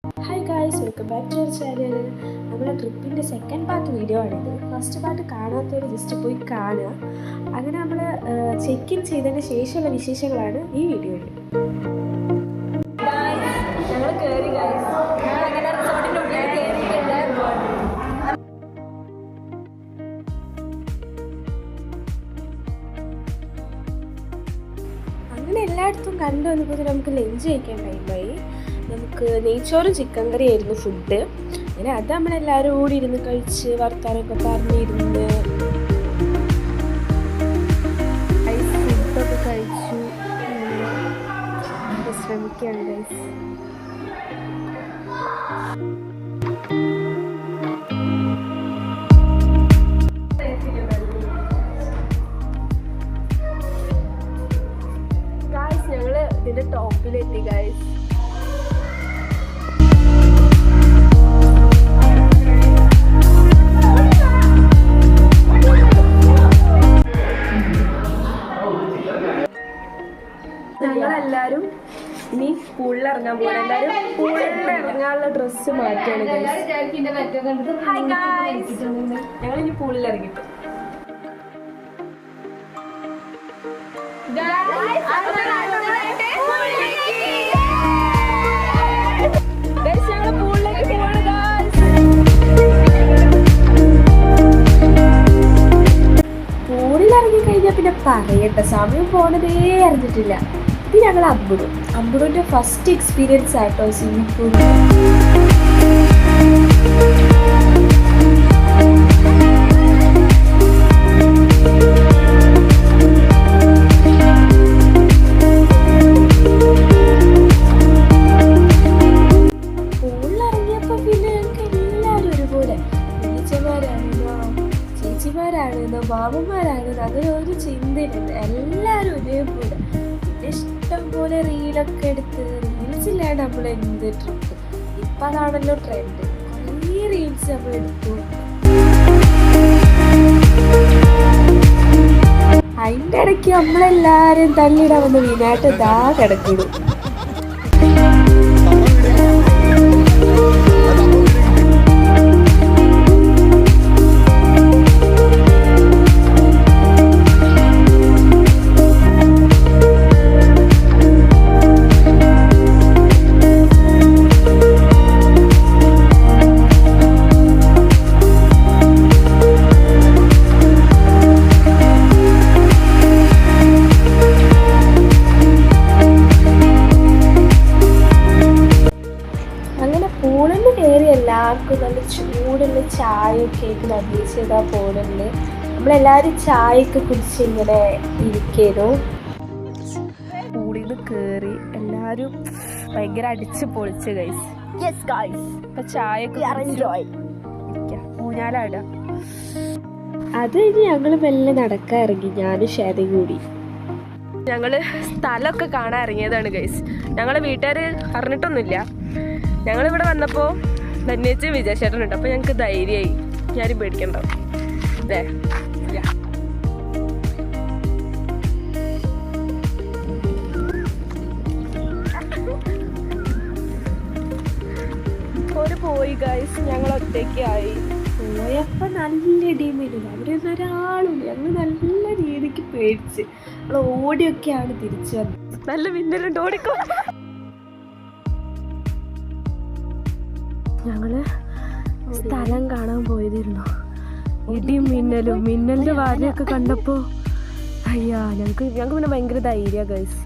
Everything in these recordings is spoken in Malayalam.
Hi guys, welcome back to our channel. നമ്മുടെ ട്രിപ്പിൻ്റെ സെക്കൻഡ് പാർട്ട് വീഡിയോ ആണിത്. ഫസ്റ്റ് പാർട്ട് കാണാത്തവർ ജസ്റ്റ് പോയി കാണുക. അങ്ങനെ നമ്മൾ ചെക്ക് ഇൻ ചെയ്തതിന് ശേഷമുള്ള വിശേഷങ്ങളാണ് ഈ വീഡിയോയിൽ. ഞങ്ങൾ കയറി ഗായ്സ്. ഞങ്ങളങ്ങനെ റിസോർട്ടിൻ്റെ ഉള്ളിൽ കയറിയിട്ടുണ്ട്. അങ്ങനെ എല്ലായിടത്തും കണ്ടു വന്നപ്പോൾ നമുക്ക് ലഞ്ച് കഴിക്കാൻ ടൈമായി. നമുക്ക് നെയ്ച്ചോറും ചിക്കൻ കറി ആയിരുന്നു ഫുഡ്. അങ്ങനെ അത് നമ്മളെല്ലാവരും കൂടി ഇരുന്ന് കഴിച്ച് വർത്താനമൊക്കെ പറഞ്ഞിരുന്ന് ഫുഡൊക്കെ കഴിച്ചു. ശ്രമിക്കുകയാണ് ഗൈസ്. ഞങ്ങള് ഇതിന്റെ ടോപ്പിലെത്തി ഗൈസ്. ഞങ്ങളെല്ലാരും ഇനി പൂളിൽ ഇറങ്ങാൻ പോകണം. എല്ലാരും പൂളിൽ ഇറങ്ങാനുള്ള ഡ്രസ്സ് മാറ്റിയാണ് ഞങ്ങളിനി പൂളിൽ ഇറങ്ങിട്ട് പൂളിലിറങ്ങി കഴിഞ്ഞാൽ പിന്നെ പറയണ്ട, സമയം പോണതേ അറിഞ്ഞിട്ടില്ല. പിന്നെ ഞങ്ങൾ അമ്പുടുവിൻ്റെ ഫസ്റ്റ് എക്സ്പീരിയൻസ് ആട്ടോ സ്വിമ്മിംഗ് പൂളിൽ. പൂളിലിറങ്ങിയപ്പോൾ പിന്നെ ഞങ്ങൾക്ക് എല്ലാവരും ഒരുപോലെ, ടീച്ചർമാരാണെന്നോ ചേച്ചിമാരാണെന്നോ മാമന്മാരാണെന്നോ അങ്ങനെ ഒരു ചിന്തയില്ല, എല്ലാവരും ഒരേപോലെ. ഇഷ്ടം പോലെ റീലൊക്കെ എടുത്ത്, റീൽസില്ലാണ്ട് നമ്മൾ എന്ത് ട്രിപ്പ്. ഇപ്പം അതാണല്ലോ ട്രെൻഡ്. കുറേ റീൽസ് നമ്മൾ എടുത്തു. അതിൻ്റെ ഇടയ്ക്ക് നമ്മളെല്ലാവരും തള്ളിയിടാൻ വന്ന് വീണായിട്ട് ഇതാ കിടക്കിടും. എല്ലാവർക്കും നല്ല ചൂടുള്ള ചായയൊക്കെ ആയിട്ട് നദിച്ചതാ പോലുണ്ട്. നമ്മളെല്ലാവരും ചായയൊക്കെ കുടിച്ച് ഇങ്ങനെ ഇരിക്കുന്നു. കൂടിന്ന് കയറി എല്ലാവരും ഭയങ്കര അടിച്ച് പൊളിച്ച് ഗൈസ്. ഇപ്പൊ ചായയൊക്കെ ഊഞ്ഞാലാട. അത് കഴിഞ്ഞ് ഞങ്ങൾ മെല്ലെ നടക്കാൻ ഇറങ്ങി, ഞാനും ഷേദയും കൂടി. ഞങ്ങള് സ്ഥലമൊക്കെ കാണാൻ ഇറങ്ങിയതാണ് ഗൈസ്. ഞങ്ങളെ വീട്ടുകാർ അറിഞ്ഞിട്ടൊന്നുമില്ല. ഞങ്ങളിവിടെ വന്നപ്പോൾ ധന്യച്ച് വിജയശേട്ടനുണ്ട്. അപ്പോൾ ഞങ്ങൾക്ക് ധൈര്യമായി, ഞാനും പേടിക്കണ്ട അല്ലേ. ഒരു പോയി ഗൈസ്, ഞങ്ങൾ ഒറ്റയ്ക്കായി. പോയപ്പോൾ നല്ല ഇടിയുമില്ല, അവിടെ ഒരാളും. ഞങ്ങൾ നല്ല രീതിക്ക് പേടിച്ച് നമ്മൾ ഓടിയൊക്കെയാണ് തിരിച്ചു വന്നത്. നല്ല മിന്നലുണ്ട്, ഓടിക്കോ. ഞങ്ങള് സ്ഥലം കാണാൻ പോയതായിരുന്നു. ഇടിയും മിന്നലിന്റെ വാരയൊക്കെ കണ്ടപ്പോ ഞങ്ങൾക്ക് പിന്നെ ഭയങ്കര ധൈര്യ ഗൈസ്,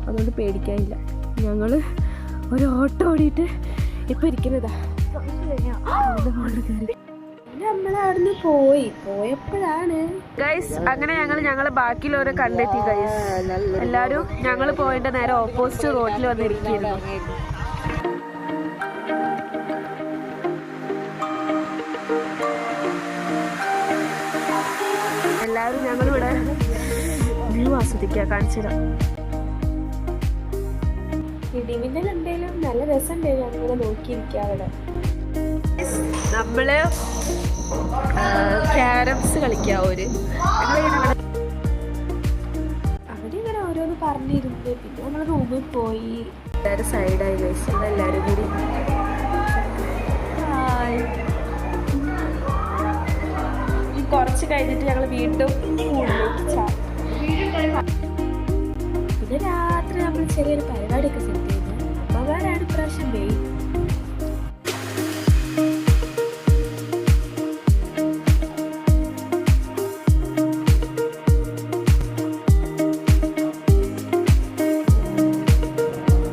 അതുകൊണ്ട് പേടിക്കാനില്ല. ഞങ്ങള് ഒരു ഓട്ടോ ഓടിയിട്ട് ഇപ്പൊ ഇരിക്കുന്നതാ. നമ്മളവിടുന്ന് പോയപ്പോഴാണ് ഗൈസ്. അങ്ങനെ ഞങ്ങള് ബാക്കിയുള്ളവരെ കണ്ടെത്തി ഗൈസ്. എല്ലാരും ഞങ്ങള് പോയിട്ട് നേരെ ഓപ്പോസിറ്റ് റോഡിൽ വന്നിരിക്കുന്നു. എല്ലാവരും ഞങ്ങളിവിടെ വ്യൂ ആസ്വദിക്കുക, കാണിച്ചുതരാം. ഇടിമിന്നലുണ്ടെങ്കിലും നല്ല രസമുണ്ടായിരുന്നു അങ്ങനെ നോക്കിയിരിക്കുക. അവിടെ നമ്മള് ക്യാരംസ് കളിക്കുക. അവിടെ ഇങ്ങനെ ഓരോന്ന് പറഞ്ഞിരുന്നു. പിന്നെ നമ്മൾ റൂമിൽ പോയി എല്ലാവരും സൈഡായി കഴിച്ചു. എല്ലാവരും കൂടി കുറച്ച് കഴിഞ്ഞിട്ട് ഞങ്ങൾ വീണ്ടും പൂളിലേക്ക് ചാടും. പിന്നെ രാത്രി നമ്മൾ ചെറിയൊരു പരിപാടിയൊക്കെ സെറ്റ് ചെയ്ത് അമ്മമാരാണ് ഇപ്രാവശ്യം മെയിൻ.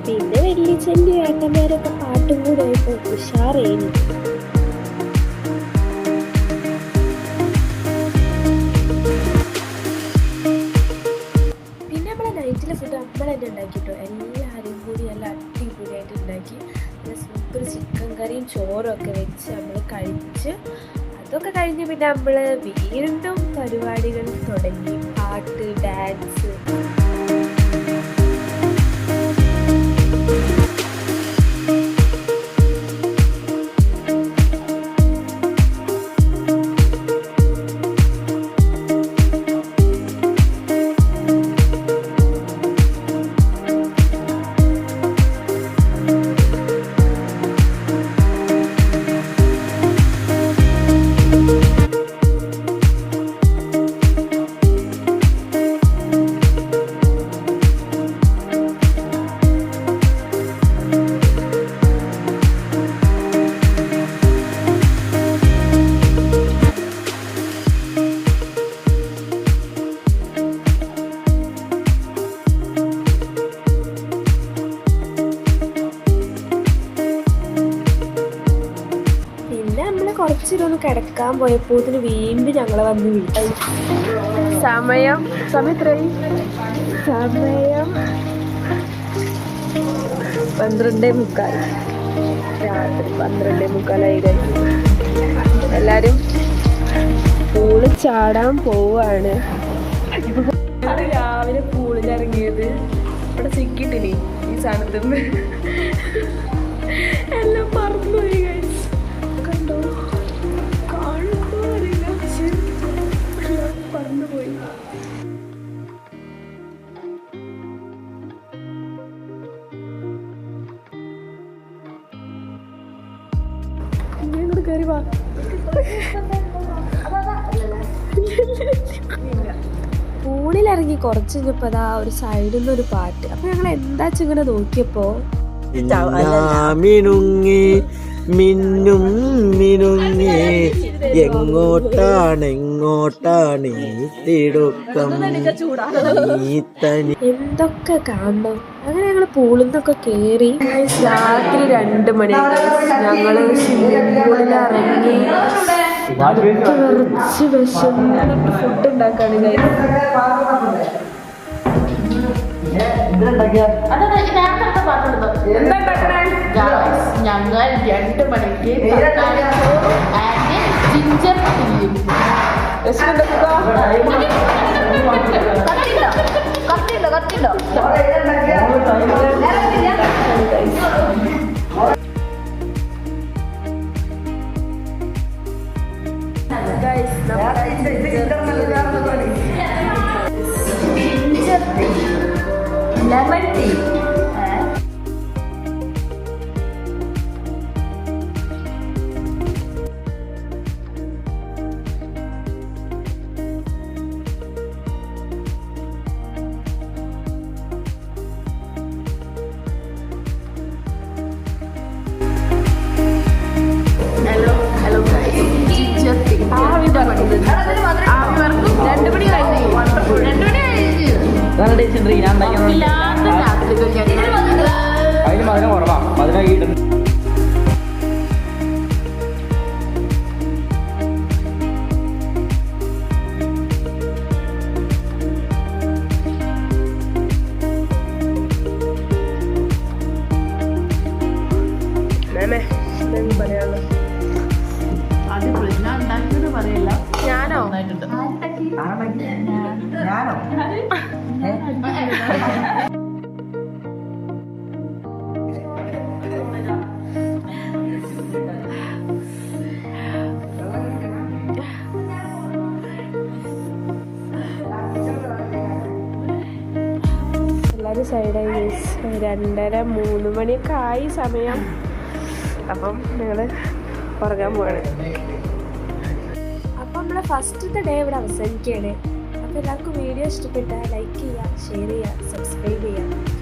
പിന്നെ വെള്ളിച്ചെന്റെ ഏട്ടന്മാരൊക്കെ പാട്ടും കൂടെ ആയിട്ട് ഉഷാറേനി. നൈറ്റിലെ ഫുഡ് നമ്മൾ തന്നെ ഉണ്ടാക്കിട്ടോ. എല്ലാവരും കൂടി നല്ല അടിപൊളിയായിട്ട് ഉണ്ടാക്കി നല്ല സൂപ്പർ ചിക്കൻ കറിയും ചോറും ഒക്കെ വെച്ച് നമ്മൾ കഴിച്ച് അതൊക്കെ കഴിഞ്ഞ് പിന്നെ നമ്മൾ വീണ്ടും പരിപാടികൾ തുടങ്ങി. പാട്ട്, ഡാൻസ്. കുറച്ചിട്ടൊന്ന് കിടക്കാൻ പോയപ്പോത്തിന് വീണ്ടും ഞങ്ങളെ വന്ന് വിളിച്ചു. സമയം എത്രയായി? സമയം 12:45. രാത്രി 12:45 എല്ലാരും പൂള് ചാടാൻ പോവാണ്. രാവിലെ പൂളിലിറങ്ങിയത് ഇവിടെ സിക്കിട്ടിനി ഈ സാധനത്തിന് എല്ലാം പറന്നുപോയി. കണ്ടോ? കാണുമ്പോ അറിയില്ല, പക്ഷെ പറന്നുപോയി. ഇങ്ങോട്ട് കയറി വാ. പൂളിലിറങ്ങി കുറച്ച് കഴിഞ്ഞപ്പോ അതാ ഒരു സൈഡിൽ നിന്ന് ഒരു പാട്ട്. അപ്പൊ ഞങ്ങൾ എന്താ ഇങ്ങനെ നോക്കിയപ്പോ മിനുങ്ങി മിന്നും മിനുങ്ങി എങ്ങോട്ടാണ് തിടുക്കം എന്തൊക്കെ കാണണം. അങ്ങനെ ഞങ്ങള് പൂളിന്നൊക്കെ കേറി. രാത്രി 2 മണി ഞങ്ങള് പൂളിലിറങ്ങി കുറച്ച് വിശന്നിട്ട് ഫുഡ് ഉണ്ടാക്കാണ്. ഞങ്ങൾ 2 മണിക്ക് ജിഞ്ചർ കത്തില്ല ലെമൺ ടീ. അതിന് മധുരം കുറവാ. മധുരം ഇടുന്നു. ഞാനോ? എല്ലാവരും സൈഡായി. 2:30-3 മണിയൊക്കെ ആയി സമയം. അപ്പം ഞങ്ങൾ ഉറങ്ങാൻ പോവാണ്. അപ്പം നമ്മളെ ഫസ്റ്റത്തെ ഡേ ഇവിടെ അവസാനിക്കുകയാണ്. അപ്പോൾ എല്ലാവർക്കും വീഡിയോ ഇഷ്ടപ്പെട്ടാൽ ലൈക്ക് ചെയ്യുക, ഷെയർ ചെയ്യുക, സബ്സ്ക്രൈബ് ചെയ്യുക.